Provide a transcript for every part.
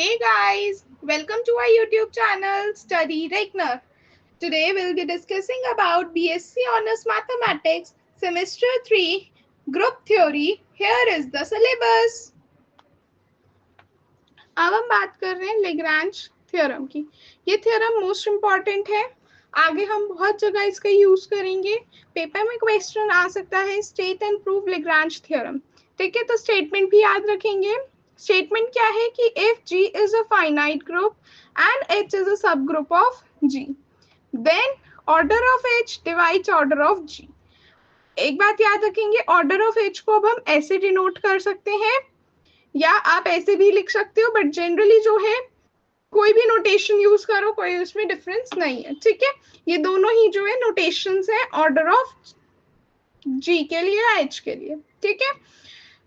Hey guys, welcome to our YouTube channel Study Regner. Today we'll be discussing about BSc Honors Mathematics Semester 3 Group Theory. Here is the syllabus. अब हम बात कर रहे हैं Lagrange theorem की। ये theorem most important है, आगे हम बहुत जगह इसका यूज करेंगे। पेपर में क्वेश्चन आ सकता है state and prove Lagrange theorem. ठीक है, तो स्टेटमेंट भी याद रखेंगे। स्टेटमेंट क्या है कि if G is a finite group and H is a subgroup of G, then order of H divides order of G। एक बात याद रखेंगे, ऑर्डर ऑफ H को अब हम ऐसे डिनोट कर सकते हैं या आप ऐसे भी लिख सकते हो, बट जनरली जो है कोई भी नोटेशन यूज करो, कोई उसमें डिफरेंस नहीं है। ठीक है, ये दोनों ही जो है नोटेशंस है ऑर्डर ऑफ G के लिए या H के लिए। ठीक है,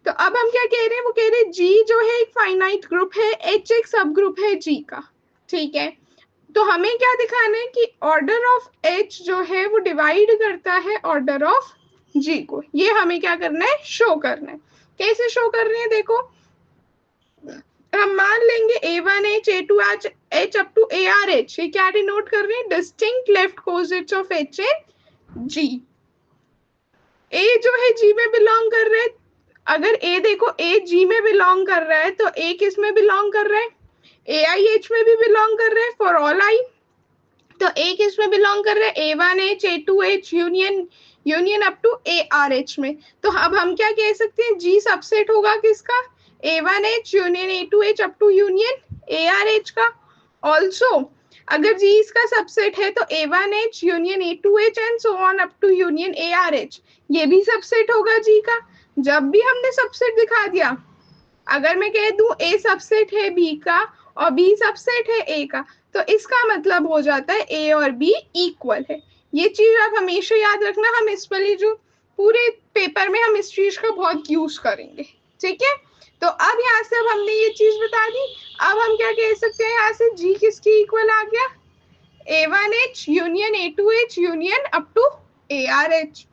तो अब हम क्या कह रहे हैं, वो कह रहे हैं G जो है एक फाइनाइट ग्रुप है, H एक सब ग्रुप है G का। ठीक है, तो हमें क्या दिखाना है कि ऑर्डर ऑफ H जो है वो डिवाइड करता है ऑर्डर ऑफ G को। ये हमें क्या करना है, शो करना है। कैसे शो कर रहे हैं, देखो हम मान लेंगे A1H A2H up to ARH, ये क्या डिनोट कर रहे हैं, distinct left cosets of H and G। A जो है G में बिलोंग कर रहा है, अगर A देखो A G में बिलोंग कर रहा है तो A किस में बिलोंग कर रहा है, AIH में भी बिलोंग कर रहा है फॉर ऑल आई। तो A किस में बिलोंग कर रहा है, A1H A2H union up to ARH में। तो अब हम क्या कह सकते हैं, G सबसेट होगा किसका, A1H union A2H up to union ARH का। ऑल्सो अगर G इसका सबसेट है तो A1H union A2H and so on up to union ARH, ये भी सबसेट होगा G का। जब भी हमने सबसेट दिखा दिया, अगर मैं कह दूं A सबसेट है B का और B सबसेट है A का, तो इसका मतलब हो जाता है A और B इक्वल है। ये चीज आप हमेशा याद रखना, हम इस वाली जो पूरे पेपर में हम इस चीज का बहुत यूज करेंगे। ठीक है, तो अब यहाँ से अब हमने ये चीज बता दी। अब हम क्या कह सकते हैं, यहाँ से G किसकी इक्वल आ गया, A1H union A2H union up to ARH,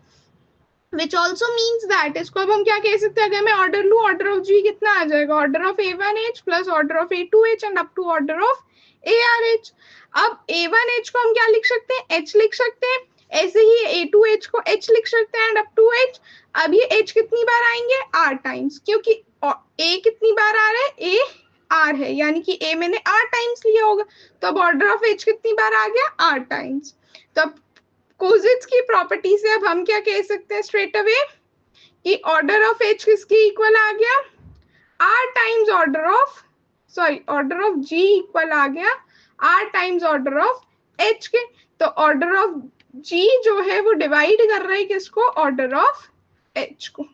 which also means that, इसको अब हम क्या कह सकते हैं, अगर मैं ऑर्डर लूं, ऑर्डर ऑफ G कितना आ जाएगा, order of A1H plus order of A2H and up to order of ARH। अब A1H को हम क्या लिख सकते हैं, H लिख सकते हैं, ऐसे ही A2H को H लिख सकते हैं एंड अप टू H। अब ये H कितनी बार आएंगे, R टाइम्स, क्योंकि A कितनी बार आ रहा है, A R है, यानी कि A मैंने R टाइम्स लिया होगा, तो अब ऑर्डर ऑफ H कितनी बार आ गया, R टाइम्स। तो अब कोजिट्स की प्रॉपर्टी से अब हम क्या कह सकते हैं स्ट्रेट अवे कि ऑर्डर ऑफ H किसकी इक्वल आ गया, R times order of G equal आ गया R times order of H के। तो ऑर्डर ऑफ G जो है वो डिवाइड कर रहा है किसको, ऑर्डर ऑफ H को।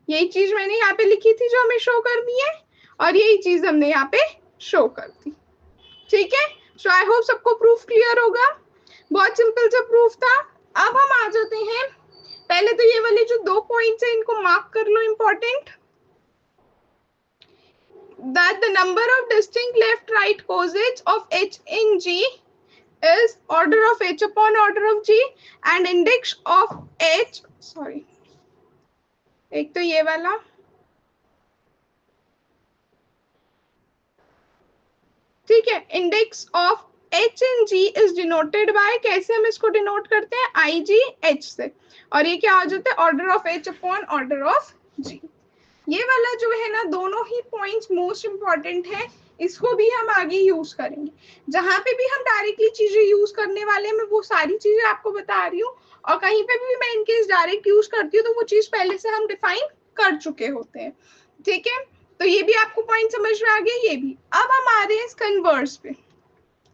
यही चीज मैंने यहाँ पे लिखी थी जो हमें शो करनी है, और यही चीज हमने यहाँ पे शो कर दी। ठीक है, सो आई होप सबको प्रूफ क्लियर होगा। बहुत सिंपल सा प्रूफ था। अब हम आ जाते हैं, पहले तो ये वाले जो 2 पॉइंट्स है इनको मार्क कर लो, important. that the number of distinct left right cosets of H in G is order of H upon order of G and index of H, एक तो ये वाला, ठीक है, index of H in G is denoted by, कैसे हम इसको denote करते हैं, IGH से, और ये क्या हो जाता है, order of H upon order of G। ये वाला जो है ना, दोनों ही पॉइंट्स मोस्ट इंपॉर्टेंट है, इसको भी हम आगे यूज करेंगे। जहां पे भी हम डायरेक्टली चीजें यूज करने वाले हैं, मैं वो सारी चीजें आपको बता रही हूँ, और कहीं पे भी मैं इनकेस डायरेक्ट यूज करती हूँ तो वो चीज पहले से हम डिफाइन कर चुके होते हैं। ठीक है, तो ये भी आपको पॉइंट समझ में आ गया, ये भी। अब हम आ रहे हैं इस कन्वर्स पे।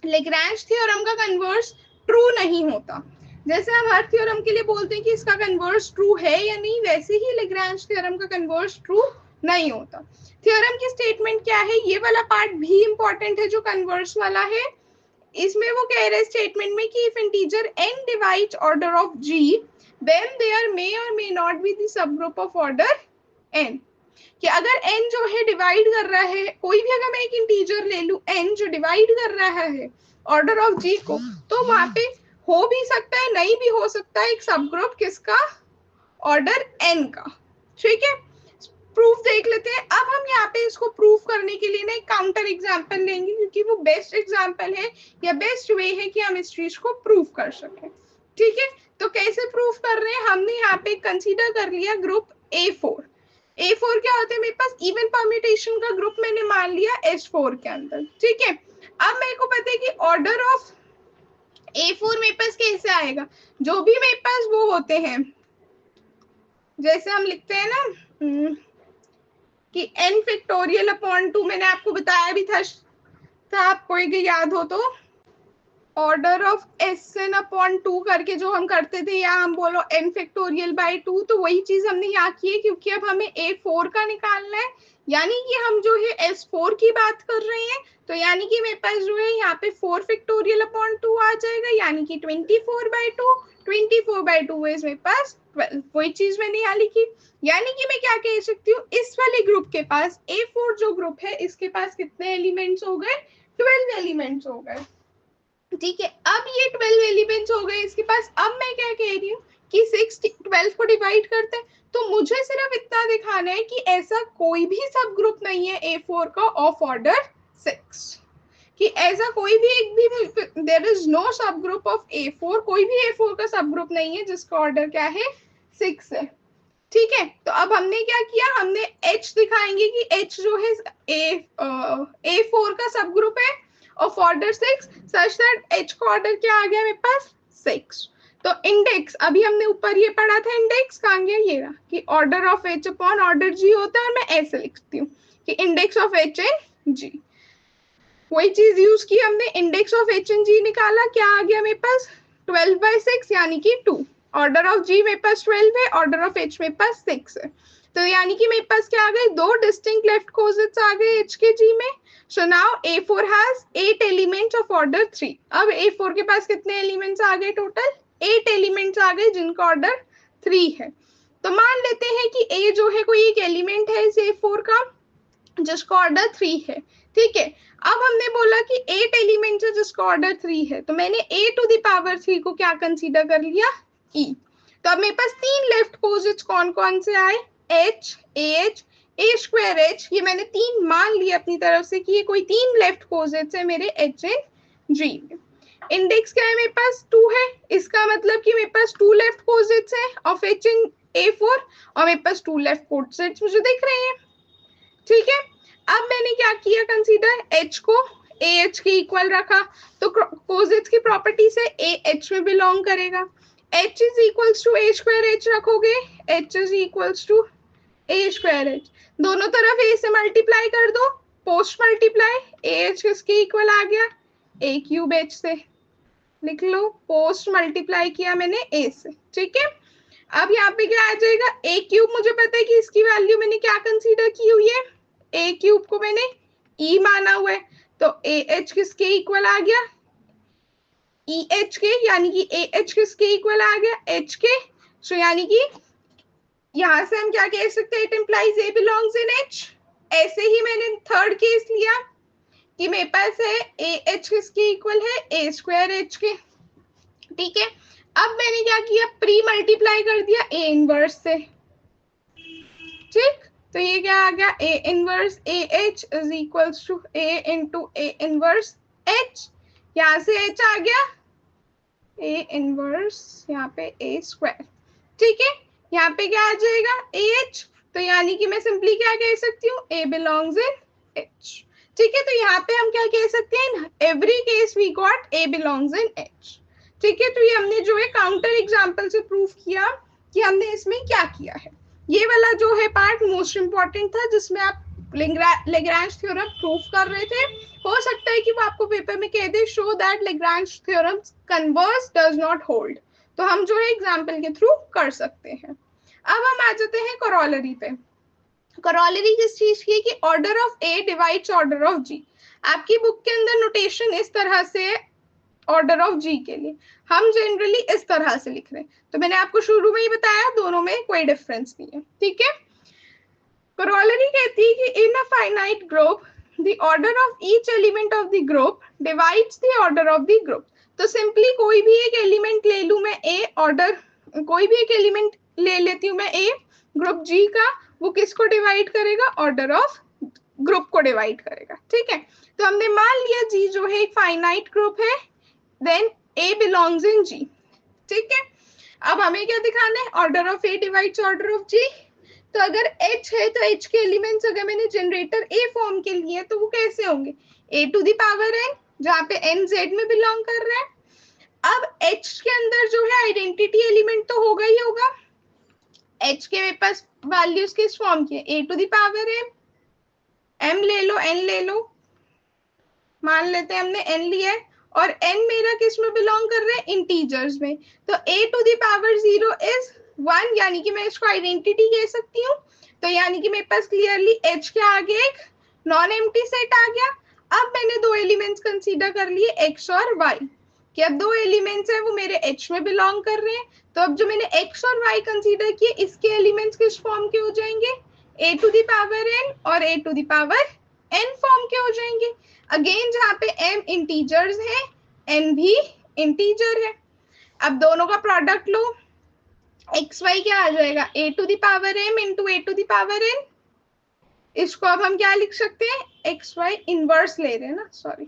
लेग्रांज थ्योरम का कन्वर्स ट्रू नहीं होता। जैसे हम हर थ्योरम के लिए बोलते हैं कि इसका कन्वर्स ट्रू है या नहीं, वैसे ही लेग्रांज थ्योरम का कन्वर्स ट्रू नहीं होता। थ्योरम की स्टेटमेंट क्या है, ये वाला पार्ट भी इंपॉर्टेंट है जो कन्वर्स वाला है। इसमें वो कह रहे हैं स्टेटमेंट में कि if integer n divides order of G, then there may or may not be the subgroup of order n। कि अगर n जो है डिवाइड कर रहा है, कोई भी अगर मैं एक इंटीजर ले लूं n जो डिवाइड कर रहा है ऑर्डर ऑफ G को, तो वहां पे हो भी सकता है, नहीं भी हो सकता है एक सब ग्रुप किसका, ऑर्डर n का। ठीक है, प्रूफ देख लेते हैं। अब हम यहाँ पे इसको प्रूफ करने के लिए ना एक काउंटर एग्जाम्पल लेंगे, क्योंकि वो बेस्ट एग्जाम्पल है या बेस्ट वे है कि हम इस चीज को प्रूफ कर सकें। ठीक है, तो कैसे प्रूफ कर रहे हैं, हमने यहाँ पे कंसीडर कर लिया ग्रुप A4। A4 क्या होता है, मेरे पास इवन परम्यूटेशन का ग्रुप मैंने मान लिया S4 के अंदर। ठीक है, अब मेरे को पता है कि ऑर्डर ऑफ A4 मेरे पास कैसे आएगा, जो भी मेरे पास वो होते हैं, जैसे हम लिखते हैं ना कि n फैक्टोरियल अपॉन 2, मैंने आपको बताया भी था आपको एक याद हो तो, ऑर्डर ऑफ Sn अपॉन 2 करके जो हम करते थे, या हम बोलो n फैक्टोरियल बाय 2, तो वही चीज हमने यहाँ की है, क्योंकि अब हमें A4 का निकालना है, यानी कि हम जो है S4 की बात कर रहे हैं, तो यानी कि मेरे पास जो है यहाँ पे 4 फैक्टोरियल अपॉन 2 आ जाएगा, यानी कि 24/2, 24/2 इज मेरे पास 12, वही चीज मैंने यहाँ लिखी। यानी कि मैं क्या कह सकती हूँ, इस वाले ग्रुप के पास A4 जो ग्रुप है, इसके पास कितने एलिमेंट्स हो गए, 12 एलिमेंट्स हो गए। ठीक है, अब ये 12 एलिमेंट्स हो गए इसके पास। अब मैं क्या कह रही हूँ कि 12 को डिवाइड करते हैं, तो मुझे सिर्फ इतना दिखाना है कि ऐसा कोई भी सब ग्रुप नहीं है A4 का ऑफ ऑर्डर 6, कि ऐसा कोई भी एक भी, देयर इज नो सब ग्रुप ऑफ A4, कोई भी A4 का सब ग्रुप नहीं है जिसका ऑर्डर क्या है, 6 है। ठीक है, तो अब हमने क्या किया, हमने H दिखाएंगे कि H जो है A4 का सब ग्रुप है of order 6, such that H का ऑर्डर क्या आ गया मेरे पास, 6। तो इंडेक्स, अभी हमने ऊपर ये पढ़ा था, इंडेक्स कहाँ गया, ये रहा, कि order of H upon order G होता है, और मैं ऐसे लिखती हूँ कि index of H and G, वही चीज यूज की हमने, index of H and G निकाला, क्या आ गया मेरे पास, 12/6 यानी कि 2। ऑर्डर ऑफ G मेरे पास 12 है, ऑर्डर ऑफ H मेरे पास 6 है, तो यानी कि मेरे पास क्या आ गए, 2 डिस्टिंक्ट लेफ्ट कोजेट्स आ गए H के G में। So now A4 has 8 elements of order 3। अब A4 के पास कितने एलिमेंट्स आ गए, टोटल 8 एलिमेंट्स आ गए जिनका ऑर्डर 3 है। तो मान लेते हैं कि A जो है कोई एक एलिमेंट है इस A4 का जिसका ऑर्डर 3 है। ठीक है, अब हमने बोला कि 8 एलिमेंट्स है जिसका ऑर्डर 3 है, तो मैंने A टू द पावर 3 को क्या कंसीडर कर लिया, E। तो अब मेरे पास 3 लेफ्ट पोजिट्स कौन कौन से आए, H, AH, A square H, ये मैंने 3 मान लिया अपनी तरफ से कि ये कोई 3 लेफ्ट पोजिट्स है मेरे H एंड G में। इंडेक्स क्या है मेरे पास, 2 है, इसका मतलब कि मेरे पास 2 लेफ्ट पोजिट्स है ऑफ H एंड A4, और मेरे पास 2 लेफ्ट पोजिट्स मुझे दिख रहे हैं। ठीक है, अब मैंने क्या किया, कंसीडर H को AH के इक्वल रखा, तो पोजिट्स की प्रॉपर्टी से A H में बिलोंग करेगा। H is equals to A square H रखोगे, H is equals to A square H, दोनों तरफ A से मल्टीप्लाई कर दो, पोस्ट मल्टीप्लाई, AH किसके इक्वल आ गया, A क्यूब H से, लिख लो, पोस्ट मल्टीप्लाई किया मैंने A से। ठीक है, अब यहाँ पे क्या आ जाएगा, A क्यूब, मुझे पता है कि इसकी वैल्यू मैंने क्या कंसीडर की हुई है, A क्यूब को मैंने E माना हुआ है, तो AH किसके इक्वल आ गया, EH के, यानी कि AH किसके इक्वल आ गया, H के। सो यानी कि यहां से हम क्या कह सकते हैं, it implies A belongs in H। ऐसे ही मैंने थर्ड केस लिया कि मेरे पास है AH किसके इक्वल है, A स्क्वायर H के। ठीक है, अब मैंने क्या किया, प्री मल्टीप्लाई कर दिया A इनवर्स से। ठीक, तो ये क्या आ गया, A inverse AH is equals to A into A inverse H, यहाँ से H आ गया A इनवर्स, यहाँ पे A स्क्वायर। ठीक है, यहाँ पे क्या आ जाएगा AH, तो यानी कि मैं सिंपली क्या कह सकती हूँ, A बिलोंग्स इन H। ठीक है, तो यहाँ पे हम क्या कह सकते हैं, every case we got A belongs in H। ठीक है, तो ये हमने जो है काउंटर एग्जांपल से प्रूफ किया कि हमने इसमें क्या किया है। ये वाला जो है पार्ट मोस्ट इंपॉर्टेंट था, जिसमें आप लेग्रांज थ्योरम प्रूफ कर रहे थे। हो सकता है कि वो आपको पेपर में कह दे show that Lagrange theorem converse does not hold, तो हम जो है एग्जांपल के थ्रू कर सकते हैं। अब हम आ जाते हैं करोलरी पे। करोलरी किस चीज की, कि order of A divides order of G। आपकी बुक के अंदर नोटेशन इस तरह से ऑर्डर ऑफ G के लिए, हम जनरली इस तरह से लिख रहे हैं, तो मैंने आपको शुरू में ही बताया दोनों में कोई डिफरेंस नहीं है। ठीक है, करोलरी कहती है कि in a finite group the order of each element of the group divides the order of the group. तो सिंपली कोई भी एक एलिमेंट ले लूं मैं A, ऑर्डर कोई भी एक एलिमेंट ले लेती हूँ मैं A ग्रुप G का, वो किसको डिवाइड करेगा, ऑर्डर ऑफ ग्रुप को डिवाइड करेगा। ठीक है, तो हमने मान लिया जी जो है एक फाइनाइट ग्रुप है, then a belongs in G. ठीक है, अब हमें क्या दिखाना है, order of a divides order of G. तो अगर H है तो H के एलिमेंट्स अगर मैंने जनरेटर A फॉर्म के लिए तो वो कैसे होंगे, A to the power n, जहाँ पे n Z में बिलोंग कर रहा है। अब H के अंदर जो है आइडेंटिटी एलिमेंट तो होगा ही होगा, H के मेरे पास वैल्यूज किस फॉर्म की है, A to the power m ले लो, n ले लो, मान लेते हैं हमने n लिया है, और n मेरा किस में बिलोंग कर रहा है, इंटीजर्स में। तो A to the power 0 is 1, यानी कि मैं इसको आइडेंटिटी कह सकती हूँ। तो यानी कि मेरे पास क्लियरली H के आगे एक नॉन एम्प्टी सेट आ गया। अब मैंने दो एलिमेंट्स कंसीडर कर लिए X और Y, कि अब दो एलिमेंट्स है वो मेरे H में बिलोंग कर रहे हैं। तो अब जो मैंने X और Y कंसीडर किए इसके एलिमेंट्स किस फॉर्म के हो जाएंगे, A to the power n और A to the power n form के हो जाएंगे। अगेन जहाँ पे m इंटीजर्स है, n भी इंटीजर है। अब दोनों का प्रोडक्ट लो, एक्स वाई क्या आ जाएगा, a to the power m into a to the power n। इसको अब हम क्या लिख सकते हैं, एक्स वाई इनवर्स ले रहे हैं ना, सॉरी,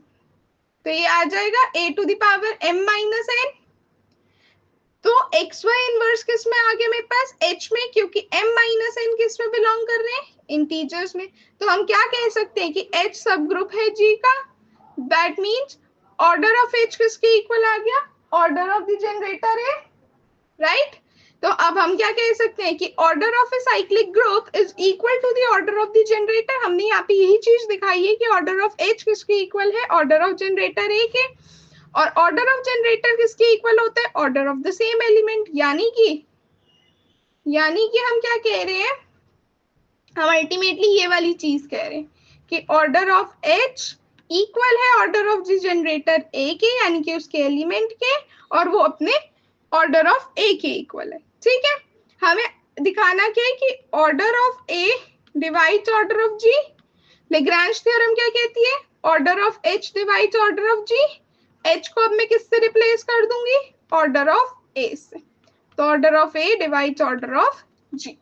तो ये आ जाएगा a to the power m minus n। तो एक्स वाई इनवर्स किस में आ गया मेरे पास, h में, क्योंकि m माइनस n किस में बिलोंग कर रहे हैं, इंटीजर्स में। तो हम क्या कह सकते हैं कि h सब ग्रुप है g का, that means order of h किसके इक्वल आ गया, ऑर्डर ऑफ द जनरेटर है, राइट। तो अब हम क्या कह सकते हैं कि order of a cyclic group is equal to the order of the generator. हमने यहाँ पे यही चीज दिखाई है कि ऑर्डर ऑफ H किसके इक्वल है, ऑर्डर ऑफ जनरेटर A के, और ऑर्डर ऑफ जनरेटर किसके इक्वल होता है, order of the same element. यानी कि हम क्या कह रहे हैं, हम अल्टीमेटली ये वाली चीज कह रहे हैं कि ऑर्डर ऑफ H इक्वल है order of the generator A के, यानी कि उसके एलिमेंट के, और वो अपने ऑर्डर ऑफ A के इक्वल है। ठीक है, हमें दिखाना क्या है कि order of A divides order of G। Lagrange theorem क्या कहती है, order of H divides order of G। H को अब मैं किससे रिप्लेस कर दूंगी, ऑर्डर ऑफ A से। तो order of A divides order of G।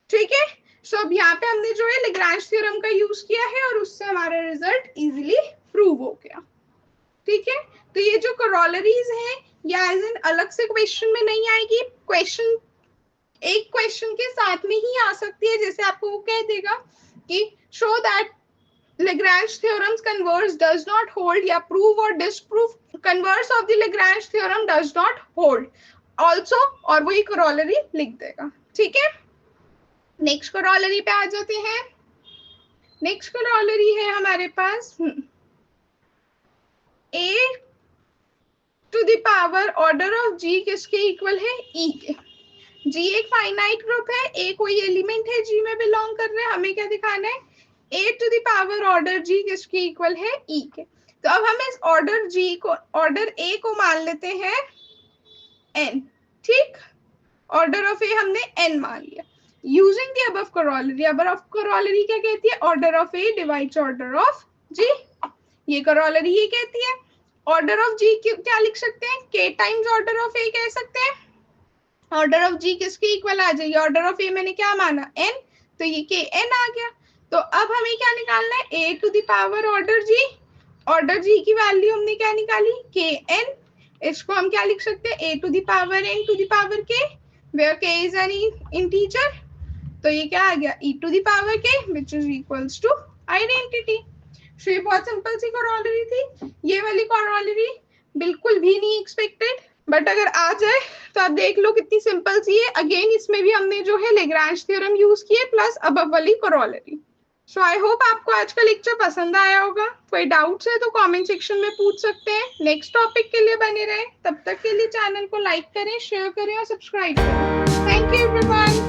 ठीक है, सो अब यहाँ पे हमने जो है लैग्रैंज थ्योरम का यूज किया है और उससे हमारा रिजल्ट इजीली प्रूव हो गया। ठीक है, तो ये जो करोलरीज हैं या एज एन अलग से क्वेश्चन में नहीं आएगी, क्वेश्चन एक क्वेश्चन के साथ में ही आ सकती है। जैसे आपको वो कह देगा कि show that Lagrange theorems converse does not hold, या prove or disprove converse of the Lagrange theorem does not hold also, और वो ये corollary लिख देगा। ठीक है, नेक्स्ट corollary पे आ जाते हैं। नेक्स्ट corollary है हमारे पास A to the power order of G किसके इक्वल है, E के। G एक फाइनाइट ग्रुप है, A कोई एलिमेंट है G में बिलोंग कर रहे हैं, हमें क्या दिखाना है, A to the power order G किसके इक्वल है, E के। तो अब हम इस ऑर्डर G को, ऑर्डर A को मान लेते हैं N। ठीक, ऑर्डर ऑफ A हमने N मान लिया using the above corollary. Above corollary क्या कहती है, order of A divides order of G। ये करोलरी ये कहती है। ऑर्डर ऑफ G क्या लिख सकते हैं, K times order of A कह सकते हैं। ऑर्डर ऑफ G किसके इक्वल आ जाएगी, ऑर्डर ऑफ A मैंने क्या माना, N, तो ये Kn आ गया। तो अब हमें क्या निकालना है, A to the power order G। Order G की वैल्यू हमने क्या निकाली, Kn। इसको हम क्या लिख सकते हैं, A to the power N to the power K, where K is an integer। तो ये क्या आ गया, E to the power K which is equals to identity। तो ये बहुत सिंपल सी करोलरी थी। ये वाली करोलरी बिल्कुल भी नहीं एक्सपेक्टेड, बट अगर आ जाए तो आप देख लो कितनी सिंपल सी है। अगेन इसमें भी हमने जो है लैग्रैंज थ्योरम यूज किए प्लस अबव वाली करोलरी। सो आई होप आपको आज का लेक्चर पसंद आया होगा। कोई डाउट्स है तो कमेंट सेक्शन में पूछ सकते हैं। नेक्स्ट टॉपिक के लिए बने रहे, तब तक के लिए चैनल को लाइक करें, शेयर करें और सब्सक्राइब करें। Thank you everyone.